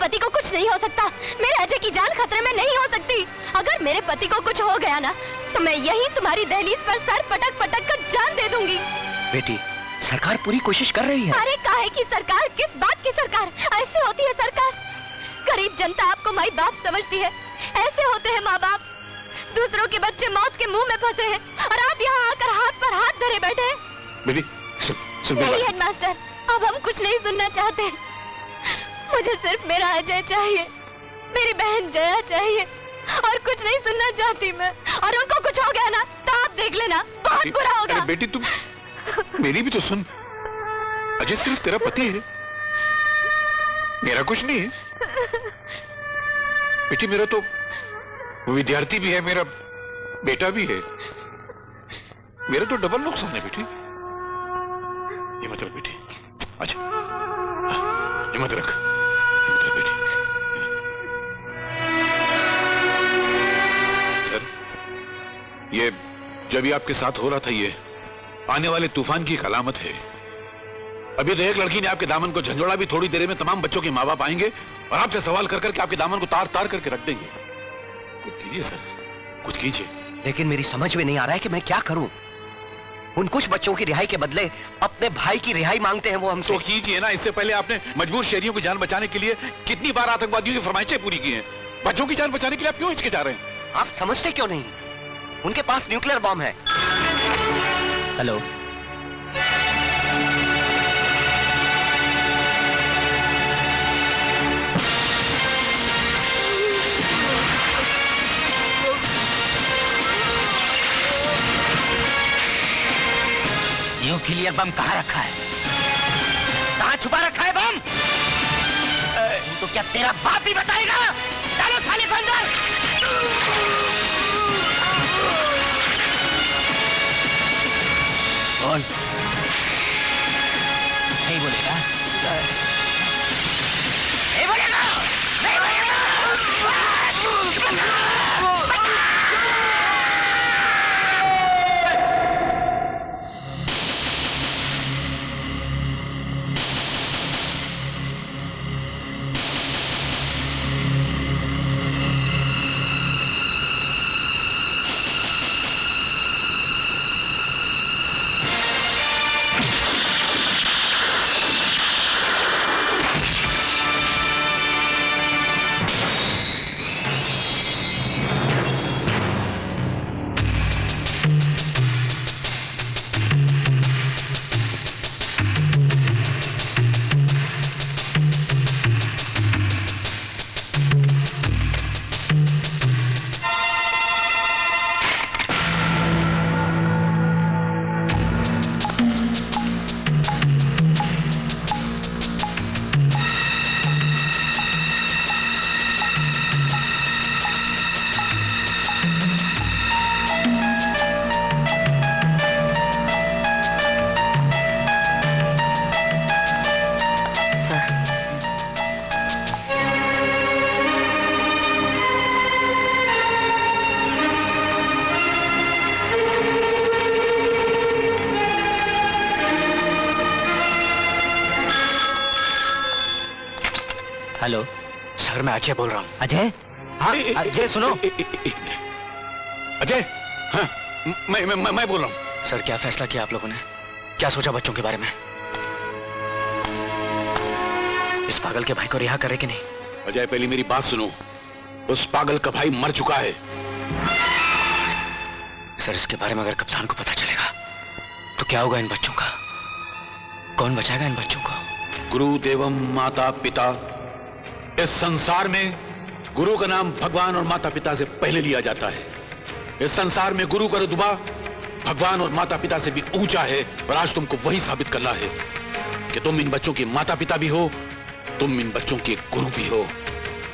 पति को कुछ नहीं हो सकता, मेरे अजय की जान खतरे में नहीं हो सकती। अगर मेरे पति को कुछ हो गया ना, तो मैं यही तुम्हारी दहलीज पर सर पटक पटक कर जान दे दूंगी। बेटी, सरकार पूरी कोशिश कर रही है। अरे काहे की सरकार, किस बात की सरकार? ऐसे होती है सरकार? गरीब जनता आपको माई बाप समझती है, ऐसे होते हैं माँ बाप। दूसरों के बच्चे मौत के मुंह में फंसे हैं और आप यहाँ आकर हाथ पर हाथ धरे बैठे हैं। बेटी, सुन नहीं हेडमास्टर, अब हम कुछ नहीं सुनना चाहते। मुझे सिर्फ मेरा अजय चाहिए, मेरी बहन जया चाहिए, और कुछ नहीं सुनना चाहती मैं। और उनको कुछ हो गया ना, तो आप देख लेना, बहुत बुरा होगा। अरे बेटी, तुम मेरी भी तो सुन। अजय सिर्फ तेरा पति है, मेरा कुछ नहीं है। बेटी, मेरा तो विद्यार्थी भी है, मेरा बेटा भी है, मेरा तो डबल नुकसान है बेटी। ये मत रख बेटी, अच्छा ये मत रख, बेटी। सर, ये जब ये आपके साथ हो रहा था, ये आने वाले तूफान की एक अलामत है। अभी तो एक लड़की ने आपके दामन को झंझोड़ा, भी थोड़ी देर में तमाम बच्चों के माँ बाप आएंगे और आपसे सवाल कर करके आपके दामन को तार तार करके रख देंगे। कुछ कीजिए सर, कुछ कीजिए। लेकिन मेरी समझ में नहीं आ रहा है कि मैं क्या करूं। उन कुछ बच्चों की रिहाई के बदले अपने भाई की रिहाई मांगते हैं वो हमसे। तो कीजिए ना। इससे पहले आपने मजबूर शहरियों की जान बचाने के लिए कितनी बार आतंकवादियों की फरमाइशें पूरी की हैं। बच्चों की जान बचाने के लिए आप क्यों हिचकिचा रहे हैं? आप समझते क्यों नहीं? उनके पास न्यूक्लियर बॉम्ब है। हेलो, न्यूक्लियर बम कहाँ रखा है? कहाँ छुपा रखा है बम? तो क्या तेरा बाप ही बताएगा? डालो साले को अंदर। कौन? नहीं बोलेगा? नहीं बोलेगा? नहीं बोलेगा? हेलो सर, मैं अजय बोल रहा हूँ। अजय? हाँ अजय, सुनो। अजय, हाँ मैं बोल रहा हूँ। सर, क्या फैसला किया आप लोगों ने? क्या सोचा बच्चों के बारे में? इस पागल के भाई को रिहा करे कि नहीं? अजय, पहले मेरी बात सुनो। उस पागल का भाई मर चुका है। सर, इसके बारे में अगर कप्तान को पता चलेगा तो क्या होगा इन बच्चों का? कौन बचाएगा इन बच्चों को? गुरु देवम माता पिता। इस संसार में गुरु का नाम भगवान और माता पिता से पहले लिया जाता है। इस संसार में गुरु का रुतबा भगवान और माता पिता से भी ऊंचा है, और आज तुमको वही साबित करना है कि तुम इन बच्चों के माता पिता भी हो, तुम इन बच्चों के गुरु भी हो।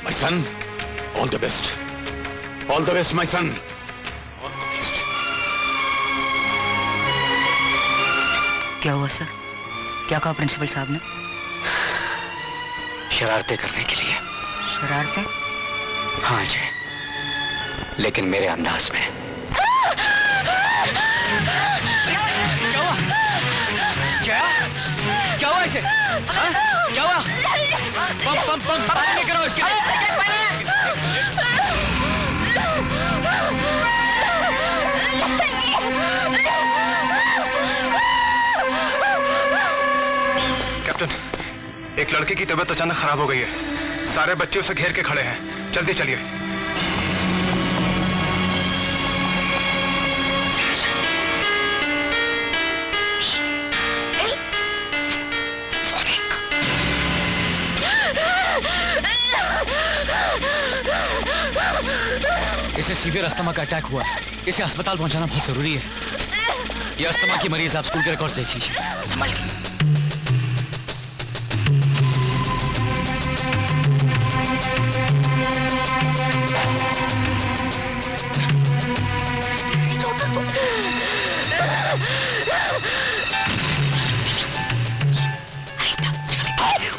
My son, all the best, all the best my son, all the best. क्या हुआ सर? क्या कहा प्रिंसिपल साहब ने? शरारतें करने के लिए। शरारतें? हाँ जी, लेकिन मेरे अंदाज में। क्या हुआ इसे? क्या हुआ? पंप लेकर आओ एक लड़के की तबीयत अचानक खराब हो गई है। सारे बच्चे उसे घेर के खड़े हैं। जल्दी चलिए। इसे सीवियर अस्थमा का अटैक हुआ है। इसे अस्पताल पहुंचाना बहुत जरूरी है। ये अस्थमा की मरीज, आप स्कूल के रिकॉर्ड्स देख लीजिए। संभल के।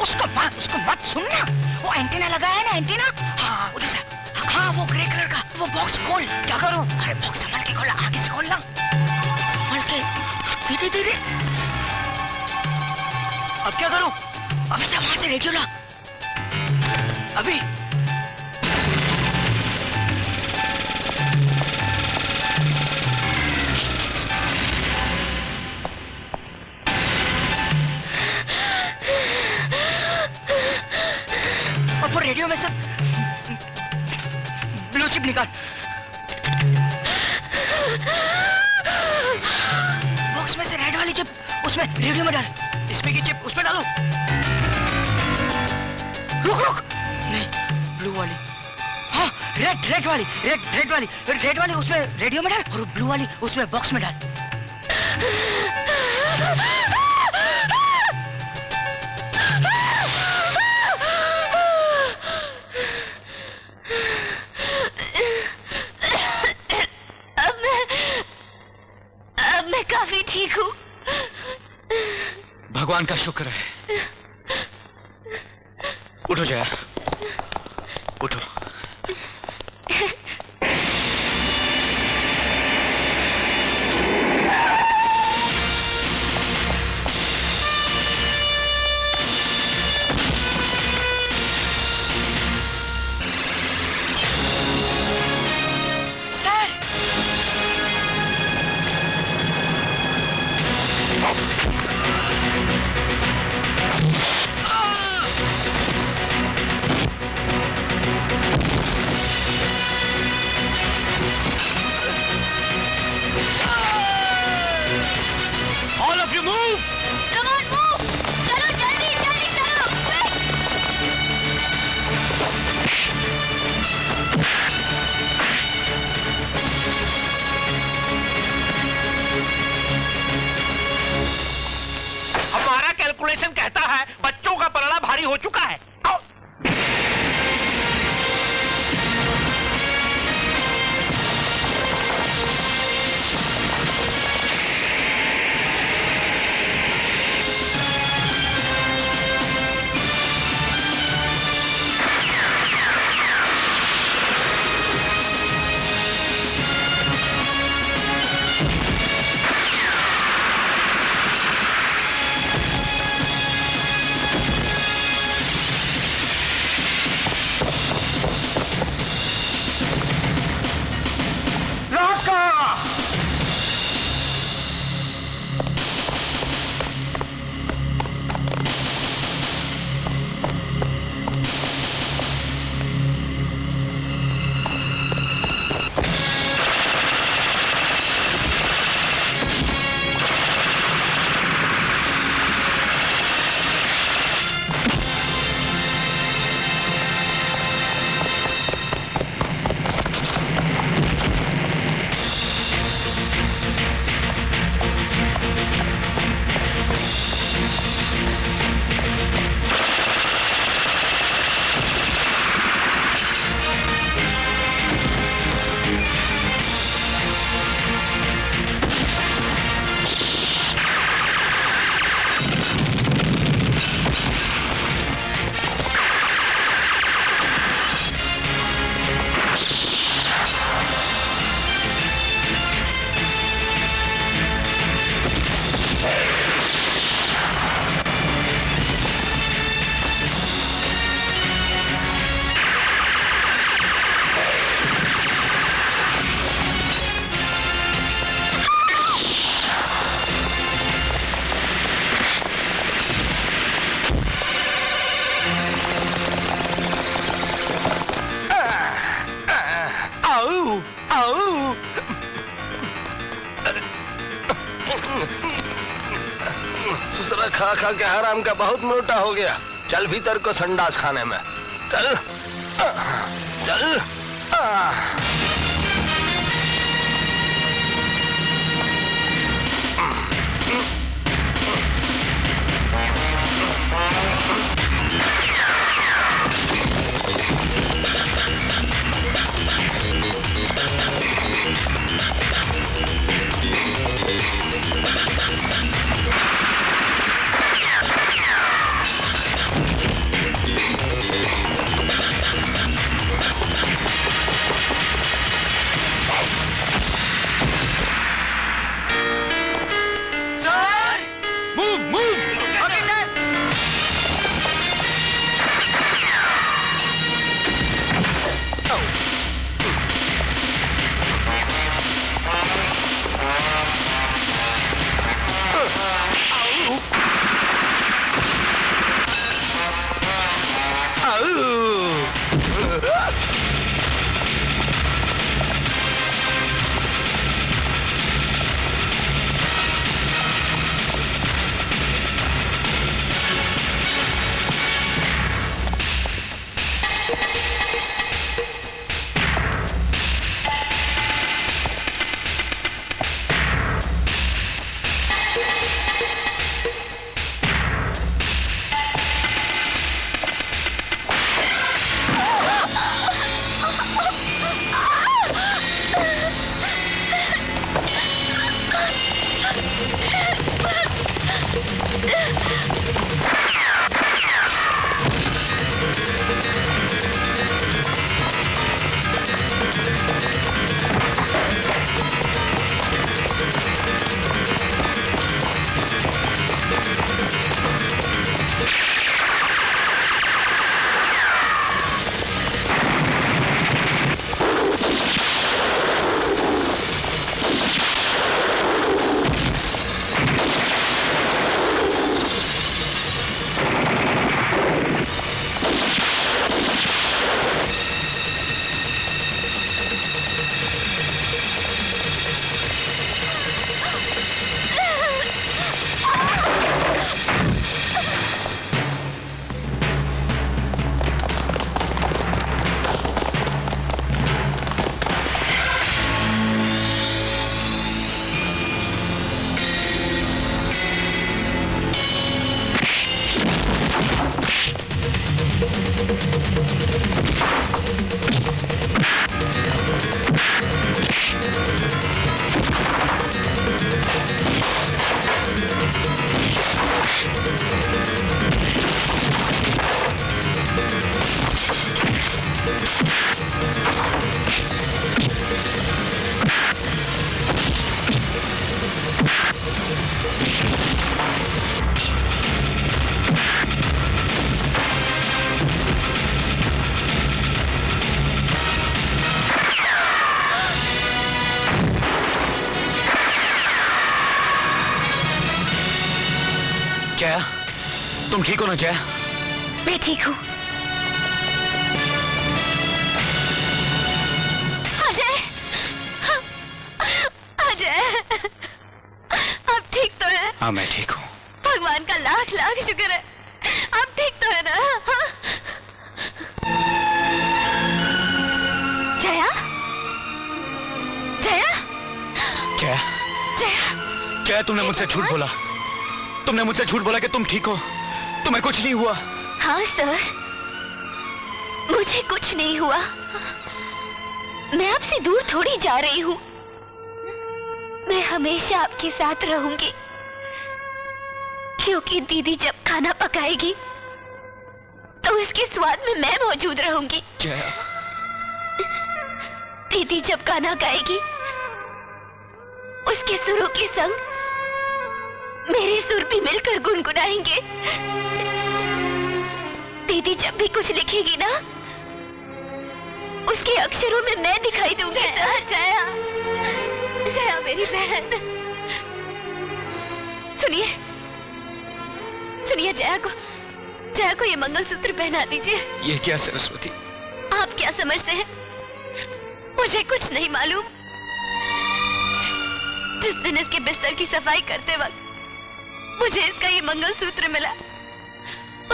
उसको मत सुनना। वो एंटीना लगा है ना, एंटीना। हाँ उधर से। हाँ वो ग्रे कलर का वो बॉक्स खोल। क्या करूं? अरे बॉक्स संभल के खोलना, आगे से खोलना। संभल के, धीरे धीरे। अब क्या करूं? अभी से वहां से रेडियो ला। अभी अब वो रेडियो में से ब्लू चिप निकाल। बॉक्स में से रेड वाली चिप उसमें रेडियो में डाल। इसमें की चिप उसमें डालो। रुक रुक, नहीं ब्लू वाली। हाँ रेड वाली, रेड वाली उसमें रेडियो में डाल और ब्लू वाली उसमें बॉक्स में डाल। अब मैं काफी ठीक हूँ। भगवान का शुक्र है। उठो जया, उठो। All of you move! Come on, move! करो जल्दी जल्दी करो! हमारा कैलकुलेशन कहता है बच्चों का पलड़ा भारी हो चुका है। खा खा के हराम का बहुत मोटा हो गया। चल भीतर को संडास खाने में। चल चल। जया, तुम ठीक हो ना जया? मैं ठीक हूँ। अजय, अजय, आप ठीक तो हैं? हाँ मैं ठीक हूँ। भगवान का लाख लाख शुक्र है, आप ठीक तो है ना? हाँ? जया, जया, जया, जया, जया तुमने मुझसे झूठ बोला। तुमने मुझसे झूठ बोला कि तुम ठीक हो, तुम्हें कुछ नहीं हुआ। हाँ सर, मुझे कुछ नहीं हुआ। मैं आपसे दूर थोड़ी जा रही हूँ। मैं हमेशा आपके साथ रहूंगी, क्योंकि दीदी जब खाना पकाएगी तो उसके स्वाद में मैं मौजूद रहूंगी। जया, दीदी जब गाना गाएगी उसके सुरों के संग मेरे सुर भी मिलकर गुनगुनाएंगे। दीदी जब भी कुछ लिखेगी ना, उसके अक्षरों में मैं दिखाई दूंगी। जया, जया मेरी बहन, सुनिए, सुनिए, जया को ये मंगलसूत्र पहना दीजिए। ये क्या सरस्वती? आप क्या समझते हैं? मुझे कुछ नहीं मालूम। जिस दिन इसके बिस्तर की सफाई करते वक्त मुझे इसका ये मंगलसूत्र मिला,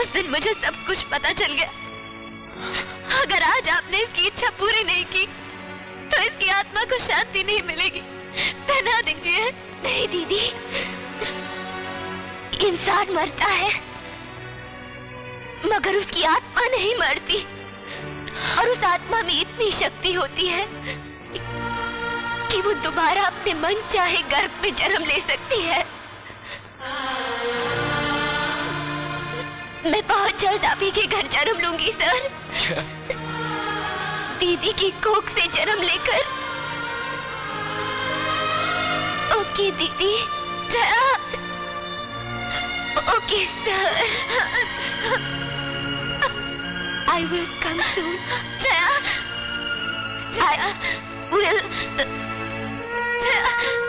उस दिन मुझे सब कुछ पता चल गया। अगर आज आपने इसकी इच्छा पूरी नहीं की तो इसकी आत्मा को शांति नहीं मिलेगी। पहना दीजिए। नहीं दीदी, इंसान मरता है मगर उसकी आत्मा नहीं मरती, और उस आत्मा में इतनी शक्ति होती है कि वो दोबारा अपने मन चाहे गर्भ में जन्म ले सकती है। मैं बहुत जल्द आप ही के घर जन्म लूंगी सर। दीदी की कोख से जन्म लेकर। ओके दीदी, Jaya. Okay sir, I will come soon. Jaya, I will. Jaya.